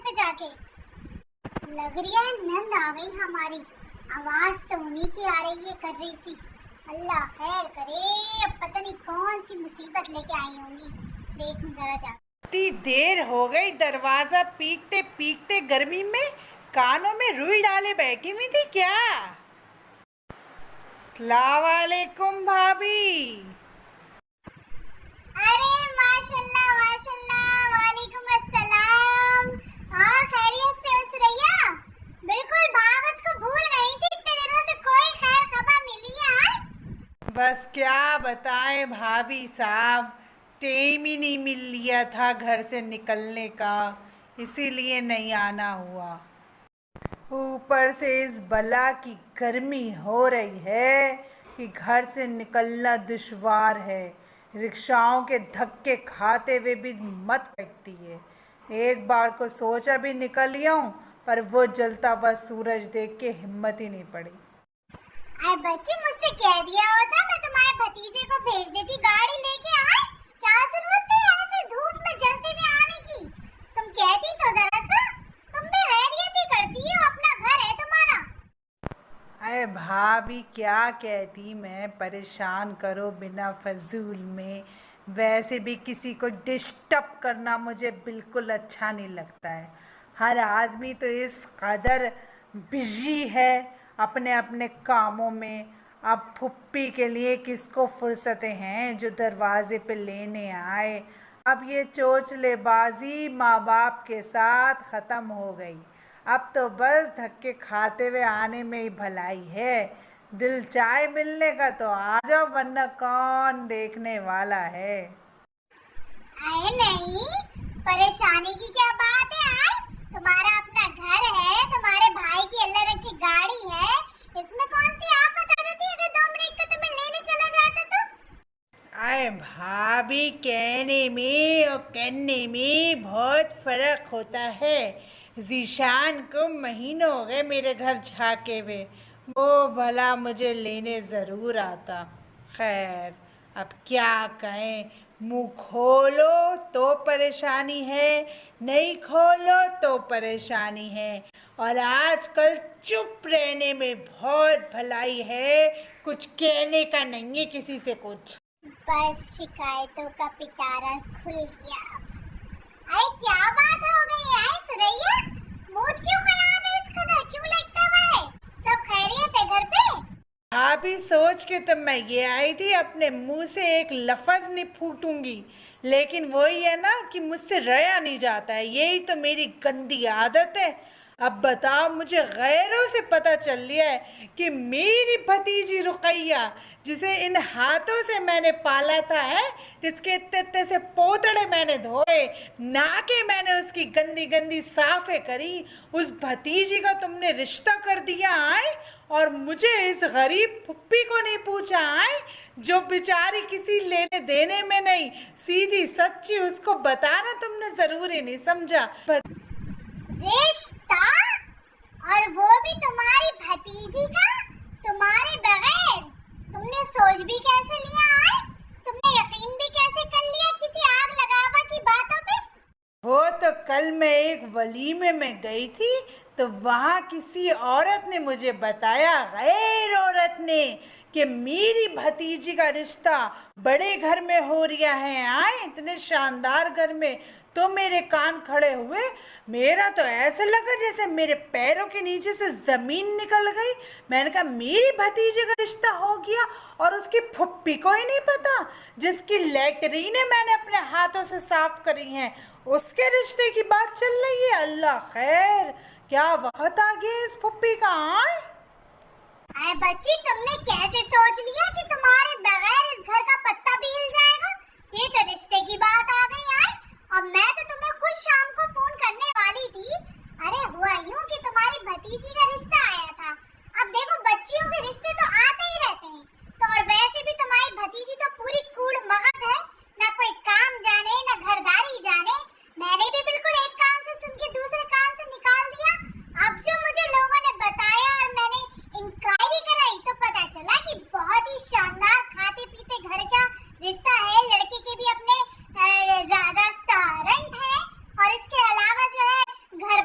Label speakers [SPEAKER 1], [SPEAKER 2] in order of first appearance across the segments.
[SPEAKER 1] पे जाके। लग रही है नंद आ गई हमारी। आवाज तो उन्हीं की आ रही है, कर रही सी। अल्लाह खैर करे, अब पता नहीं कौन सी मुसीबत लेके आई होंगी। देखूं जरा जा।
[SPEAKER 2] इतनी देर हो गई दरवाजा पीटते पीटते, गर्मी में कानों में रुई डाले बैठी हुई थी क्या? अस्सलाम वालेकुम भाभी।
[SPEAKER 1] अरे माशाल्लाह माशाल्लाह, वालेकुम अस्सलाम। और खैरियत से हो सुरैया? बिल्कुल भागज को भूल गई थी, इतने दिनों से कोई खैर खबर मिली है?
[SPEAKER 2] बस क्या बताएं भाभी साहब, टाइम ही नहीं मिल लिया था घर से निकलने का, इसीलिए नहीं आना हुआ। ऊपर से इस बला की गर्मी हो रही है कि घर से निकलना दुश्वार है। रिक्शाओं के धक्के खाते हुए भी मत बैठती है। एक बार को सोचा भी निकल आऊं, पर वो जलता हुआ सूरज देख के हिम्मत ही नहीं पड़ी।
[SPEAKER 1] अरे बच्ची, मुझसे कह दिया होता, मैं तुम्हारे भतीजे को भेज देती गाड़ी लेके आए। क्या जरूरत थी ऐसे धूप में जलते हुए आने की? तुम कहती तो जरा सा, तुम भी खैरियत ही करती हो, अपना घर है तुम्हारा।
[SPEAKER 2] अरे भाभी क्या कहती, मैं परेशान करो बिना फजूल में। वैसे भी किसी को डिस्टर्ब करना मुझे बिल्कुल अच्छा नहीं लगता है। हर आदमी तो इस कदर बिजी है अपने अपने कामों में। अब फुप्पी के लिए किसको फुर्सतें हैं जो दरवाजे पे लेने आए। अब ये चोचलेबाजी माँ बाप के साथ ख़त्म हो गई। अब तो बस धक्के खाते हुए आने में ही भलाई है। दिल चाहे मिलने का तो आ जाओ, वरना कौन देखने वाला है।
[SPEAKER 1] अरे नहीं, परेशानी की क्या बात है? आए, तुम्हारा अपना घर है, तुम्हारे भाई की अल्लाह रखी गाड़ी है, इसमें कौन सी आफत आ जाती है अगर 2 मिनट का तुम्हें लेने चला जाता तो?
[SPEAKER 2] अरे भाभी, कहने में और करने में बहुत फर्क होता है। जीशान को महीनों हो गए मेरे घर झाके हुए, वो भला मुझे लेने ज़रूर आता। खैर, अब क्या कहें, मुंह खोलो तो परेशानी है, नहीं खोलो तो परेशानी है। और आजकल चुप रहने में बहुत भलाई है, कुछ कहने का नहीं है किसी से कुछ।
[SPEAKER 1] बस शिकायतों का पिटारा खुल गया। अरे क्या बात हो गई है सुरैया? मूड क्यों खराब है इस कदर? क्यों लगता हुआ है? सब खैरियत है घर पे?
[SPEAKER 2] भाभी सोच के तो मैं ये आई थी, अपने मुंह से एक लफ्ज नहीं फूटूंगी, लेकिन वही है ना कि मुझसे रहा नहीं जाता है। यही तो मेरी गंदी आदत है। अब बताओ, मुझे गैरों से पता चल लिया है कि मेरी भतीजी रुकैया, जिसे इन हाथों से मैंने पाला था, है, जिसके इत्ते इत्ते से पोतड़े मैंने धोए, नाके मैंने उसकी गंदी गंदी साफे करी, उस भतीजी का तुमने रिश्ता कर दिया आए, और मुझे इस गरीब फुप्पी को नहीं पूछा आए, जो बेचारी किसी लेने देने में नहीं, सीधी सच्ची उसको बताना तुमने जरूरी नहीं समझा।
[SPEAKER 1] रिश्ता? और वो भी तुम्हारी भतीजी का, तुम्हारे बगैर? तुमने सोच भी कैसे लिया है? तुमने यकीन भी कैसे कर लिया किसी आग लगावा की बातों पे?
[SPEAKER 2] वो तो कल मैं एक वलीमे में गई थी, तो वहाँ किसी औरत ने मुझे बताया, गैर औरत ने, कि मेरी भतीजी का रिश्ता बड़े घर में हो रहा है। आए इतने शानदार घर में, तो मेरे कान खड़े हुए। मेरा तो ऐसे लगा जैसे मेरे पैरों के नीचे से ज़मीन निकल गई। मैंने कहा मेरी भतीजे का रिश्ता हो गया, और उसकी फुप्पी को ही नहीं पता, जिसकी लैट्रीनें मैंने अपने हाथों से साफ करी हैं, उसके रिश्ते की बात चल रही है। अल्लाह खैर, क्या वक्त आ गया इस फुप्पी का। आए
[SPEAKER 1] अरे बच्ची, तुमने कैसे सोच लिया कि तुम्हारे बगैर इस घर का पत्ता भी हिल जाएगा? ये तो रिश्ते की बात आ गई आए। और मैं तो तुम्हें खुद शाम को फोन करने वाली थी। अरे हुआ यूं कि तुम्हारी भतीजी का रिश्ता आया था। अब देखो, बच्चियों के रिश्ते तो आते ही रहते हैं, तो और वैसे भी तुम्हारी भतीजी तो पूरी कूड़ मगज है, ना कोई काम जाने ना घरदारी जाने। मैंने भी बिल्कुल एक कान से सुन के दूसरे कान से निकाल दिया। अब जो मुझे लोगों ने बताया और मैंने इंक्वायरी कराई, तो पता चला कि बहुत ही शानदार खाते पीते घर का रिश्ता है। लड़के के भी अपने रेस्टोरेंट है, और इसके अलावा जो है घर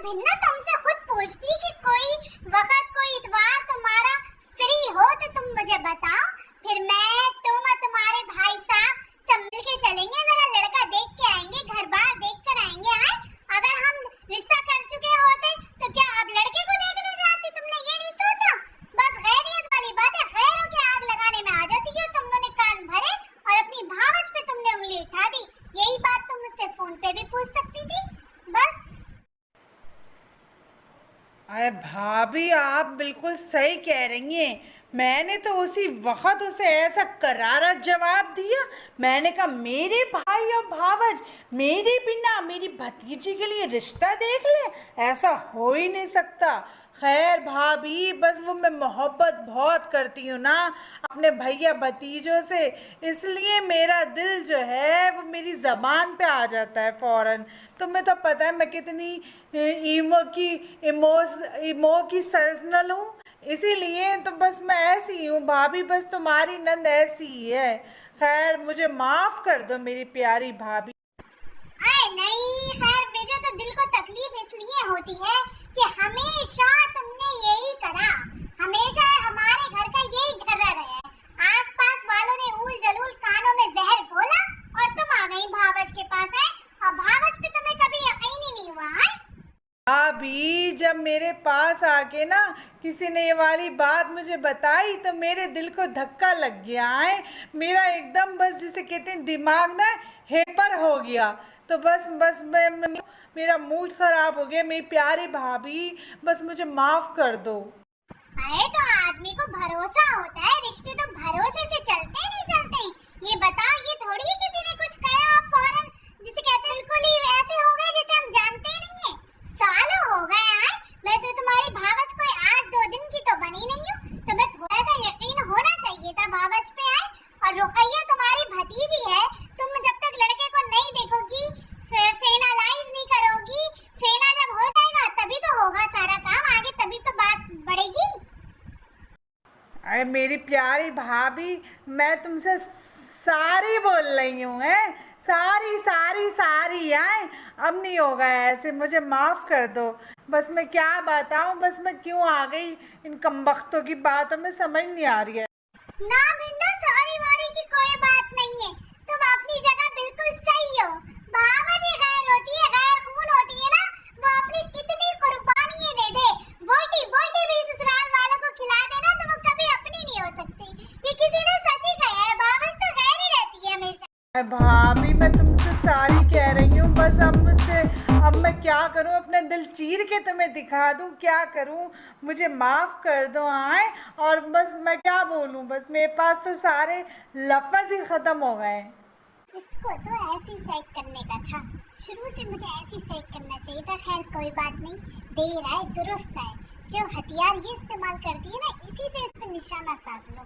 [SPEAKER 1] भिन्ना तुमसे खुद पूछती कि कोई वक्त कोई इतवार तुम्हारा फ्री हो तो तुम मुझे बताओ, फिर मैं तुम और तुम्हारे भाई साहब सब मिलके चलेंगे, जरा लड़का देख के आएंगे, घर बार देख कर आएंगे। आए अगर हम रिश्ता कर चुके होते तो क्या अब लड़के को देखने जाती? तुमने ये नहीं सोचा? बस गैरियत वाली बात है, गैरों की आग लगाने में आ जाती है। तुमने कान भरे और अपनी भावच पे तुमने उंगली उठा दी। यही बात तुम मुझसे फोन पे भी पूछ सकती थी। बस
[SPEAKER 2] अरे भाभी, आप बिल्कुल सही कह रही हैं। मैंने तो उसी वक्त उसे ऐसा करारा जवाब दिया। मैंने कहा मेरे भाई और भावज मेरे बिना मेरी भतीजी के लिए रिश्ता देख ले, ऐसा हो ही नहीं सकता। खैर भाभी, बस वो मैं मोहब्बत बहुत करती हूँ ना अपने भैया भतीजों से, इसलिए मेरा दिल जो है वो मेरी ज़बान पे आ जाता है फ़ौरन। तुम्हें तो पता है मैं कितनी इमो की सजनल हूँ, इसीलिए तो बस मैं ऐसी हूँ भाभी, बस तुम्हारी नंद ऐसी ही है। खैर मुझे माफ़ कर दो मेरी प्यारी भाभी।
[SPEAKER 1] अरे नहीं, खैर मुझे तो दिल को तकलीफ इसलिए होती है कि हमेशा तुमने यही करा, हमेशा हमारे घर का यही घर रहा है। आसपास वालों ने ऊल जलूल कानों में जहर घोला और तुम आ गई भावज के पास है, और भावज पे तुम्हें कभी यकीन ही नहीं हुआ है।
[SPEAKER 2] अभी जब मेरे पास आके ना किसी ने ये वाली बात मुझे बताई तो मेरे दिल को धक्का लग गया है। मेरा एकदम बस जिसे कहते हैं दिमाग ना हेपर हो गया। तो बस मेरा मूड खराब हो गया। मेरी प्यारी भाभी, बस मुझे माफ कर दो।
[SPEAKER 1] अरे तो आदमी को भरोसा होता है, रिश्ते तो भरोसे से चलते नहीं चलते। ये बताओ, ये थोड़ी है किसी ने कुछ कहा आप फौरन जिसे कहते हैं बिल्कुल ही वैसे हो गए जैसे हम जानते ही नहीं है। सालों हो गए आए, मैं तो तुम्हारी भावज कोई आज 2 दिन की तो बनी नहीं हूँ। तुम्हें थोड़ा सा यकीन होना चाहिए था भावज पे। आए और रुकैया तुम्हारी भतीजी है, तुम जब तक लड़के को नहीं देखोगी, फेनालाइज नहीं करोगी, फेना जब हो जाएगा तभी तो होगा सारा काम आगे, तभी तो बात बढ़ेगी।
[SPEAKER 2] अरे मेरी प्यारी भाभी, मैं तुमसे सारी बोल रही हूँ, है सारी है। अब नहीं होगा ऐसे, मुझे माफ़ कर दो। बस मैं क्या बताऊँ, बस मैं क्यों आ गई इन कमबख्तों की बातों में, समझ नहीं आ रही है।
[SPEAKER 1] ना भिंडा, सॉरी वारी की कोई बात नहीं है, तुम अपनी जगह बिल्कुल सही हो। भावज ही गैर होती है, गैर खून होती है ना, वो अपनी कितनी कुर्बानियां दे दे, बोटी भी ससुराल वालों को खिला देना, तो वो कभी अपनी नहीं हो सकती। ये किसी ने सच ही कहा है, भावज तो गैर ही रहती है हमेशा।
[SPEAKER 2] भाभी मैं तुमसे सारी कह रही हूँ, बस अब मैं क्या करूँ, अपना दिल चीर के तुम्हें दिखा दूँ, क्या करूँ, मुझे माफ़ कर दो। आए और बस मैं क्या बोलूँ, बस मेरे पास तो सारे लफ्ज़ ही ख़त्म हो गए।
[SPEAKER 1] इसको तो ऐसे ही सेट करने का था, शुरू से मुझे ऐसे ही सेट करना चाहिए था। खैर कोई बात नहीं, देर आए दुरुस्त आए। जो हथियार ये इस्तेमाल करती है ना, इसी से इस पर निशाना साधना।